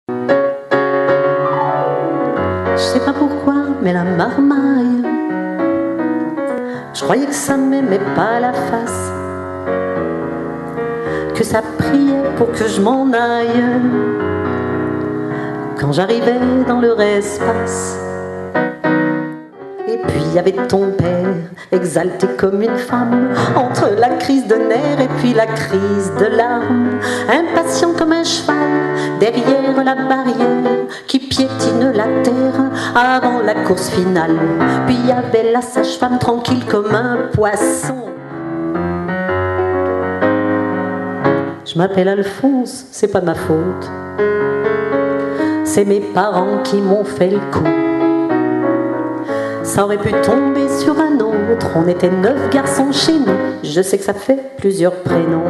Je sais pas pourquoi, mais la marmaille, je croyais que ça m'aimait pas la face, que ça priait pour que je m'en aille quand j'arrivais dans leur espace. Et puis il y avait ton père, exalté comme une femme, entre la crise de nerfs et puis la crise de larmes, impatient comme un cheval derrière la barrière qui piétine la terre avant la course finale. Puis il y avait la sage-femme tranquille comme un poisson. Je m'appelle Alphonse, c'est pas de ma faute, c'est mes parents qui m'ont fait le coup. Ça aurait pu tomber sur un autre, on était 9 garçons chez nous. Je sais que ça fait plusieurs prénoms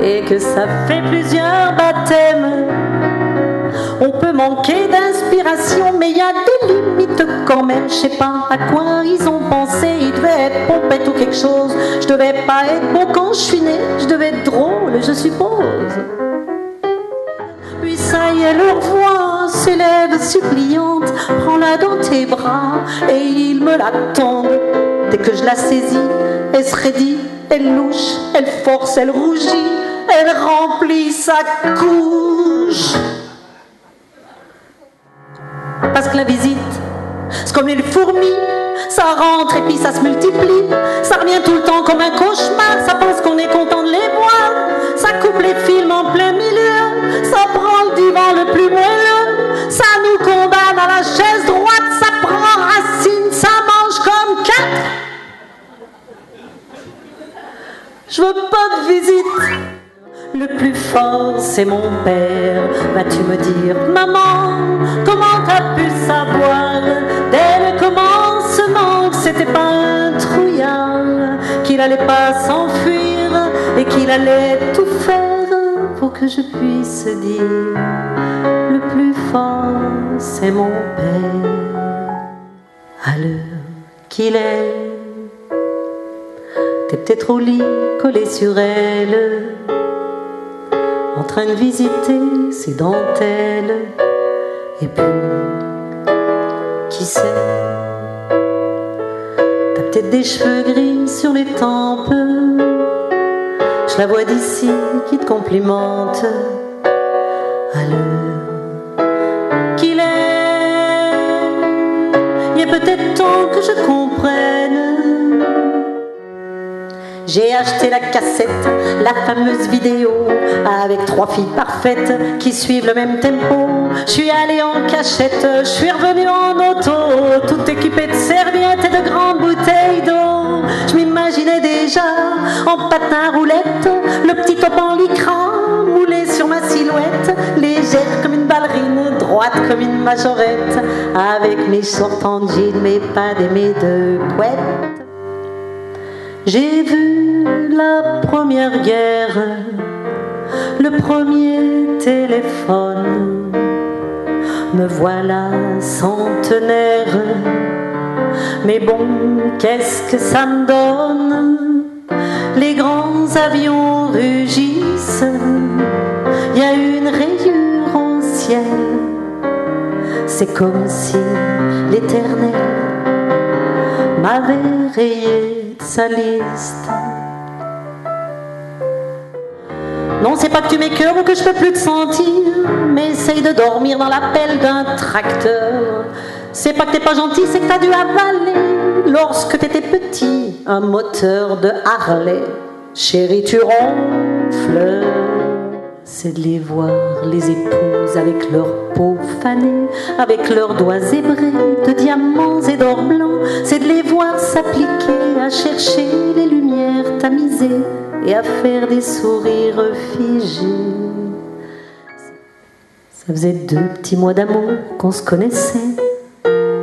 et que ça fait plusieurs baptêmes. On peut manquer d'inspiration, mais il y a des limites quand même. Je sais pas à quoi ils ont pensé, ils devaient être pompettes ou quelque chose. Je devais pas être beau quand je suis née, je devais être drôle, je suppose. Puis ça y est, leur voix s'élève suppliante. Prends-la dans tes bras et ils me la tendent. Dès que je la saisis, elle se raidit, elle louche, elle force, elle rougit, elle remplit sa couche. Parce que la visite, c'est comme les fourmis, ça rentre et puis ça se multiplie. Ça revient tout le temps comme un cauchemar, ça pense qu'on est content de les voir. Ça coupe les films en plein milieu, ça prend le divan le plus moelleux, ça nous condamne à la chaise droite, ça prend racine, ça mange comme 4. Je veux pas de visite. Le plus fort c'est mon père. Vas-tu me dire, maman, comment t'as pu savoir dès le commencement que c'était pas un trouillard, qu'il allait pas s'enfuir et qu'il allait tout faire pour que je puisse dire, le plus fort c'est mon père. À l'heure qu'il est, t'es peut-être au lit collé sur elle, en train de visiter ses dentelles. Et puis, qui sait, t'as peut-être des cheveux gris sur les tempes. Je la vois d'ici qui te complimente. À l'heure qu'il est, il est peut-être temps que je comprenne. J'ai acheté la cassette, la fameuse vidéo, avec 3 filles parfaites qui suivent le même tempo. Je suis allée en cachette, je suis revenue en auto, tout équipée de serviettes et de grandes bouteilles d'eau. Je m'imaginais déjà en patin roulette, le petit top en lycra moulé sur ma silhouette, légère comme une ballerine, droite comme une majorette, avec mes shorts en jean, mes pads et mes 2 couettes. J'ai vu la première guerre, le premier téléphone. Me voilà centenaire, mais bon, qu'est-ce que ça me donne? Les grands avions rugissent, il y a une rayure au ciel. C'est comme si l'éternel m'avait rayé sa liste. Non, c'est pas que tu m'écœures ou que je peux plus te sentir, mais essaye de dormir dans la pelle d'un tracteur. C'est pas que t'es pas gentil, c'est que t'as dû avaler, lorsque t'étais petit, un moteur de Harley. Chérie, tu ronfles. C'est de les voir, les épouses, avec leur peau fanée, avec leurs doigts zébrés de diamants et d'or blanc. C'est de les voir s'appliquer à chercher les lumières tamisées et à faire des sourires figés. Ça faisait 2 petits mois d'amour qu'on se connaissait.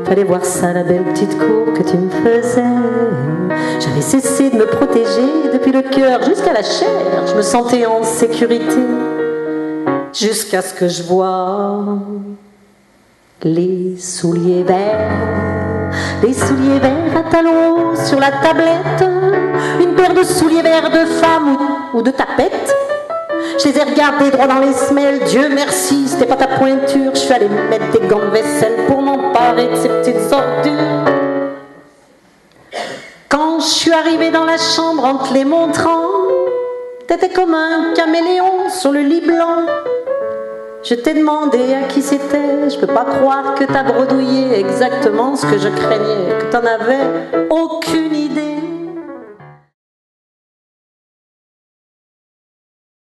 Fallait voir ça, la belle petite cour que tu me faisais. J'avais cessé de me protéger, depuis le cœur jusqu'à la chair. Je me sentais en sécurité, jusqu'à ce que je vois les souliers verts. Les souliers verts à talons hauts sur la tablette. Une paire de souliers verts de femme ou de tapette. Je les ai regardés droit dans les semelles. Dieu merci, c'était pas ta pointure. Je suis allée mettre des gants de vaisselle pour m'emparer de ces petites ordures. Quand je suis arrivée dans la chambre en te les montrant, t'étais comme un caméléon sur le lit blanc. Je t'ai demandé à qui c'était. Je peux pas croire que t'as bredouillé exactement ce que je craignais, que t'en avais aucune idée.